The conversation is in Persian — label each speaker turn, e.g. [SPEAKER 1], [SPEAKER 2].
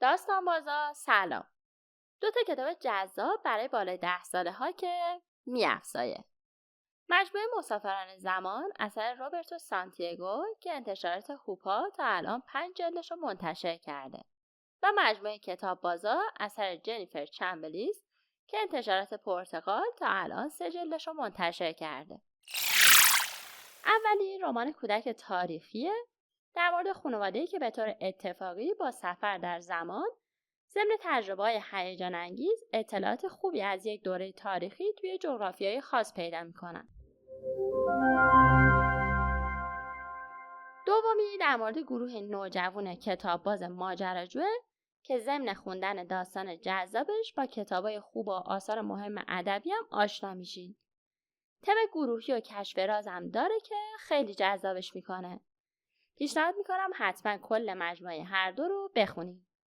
[SPEAKER 1] داستان بازا سلام. 2 کتاب جذاب برای بالای 10 ساله ها که می‌افزایه. مجموعه مسافران زمان اثر روبرتو سانتیاگو که انتشارات هوپا تا الان 5 جلدش رو منتشر کرده و مجموعه کتاب بازا اثر جنیفر چمبلیس که انتشارات پرتغال تا الان 3 جلدش رو منتشر کرده. اولی رمان کودک تاریخیه در مورد خانواده‌ای که به طور اتفاقی با سفر در زمان ضمن تجربه‌های هیجان انگیز اطلاعات خوبی از یک دوره تاریخی توی جغرافیای خاص پیدا می‌کنن. دومی در مورد گروه نوجوان کتابباز ماجراجوه که ضمن خوندن داستان جذابش با کتابای خوب و آثار مهم ادبی هم آشنا میشین. تم گروهی و کشف راز هم داره که خیلی جذابش میکنه. پیشنهاد میکنم حتما کل مجموعه هر دو رو بخونین.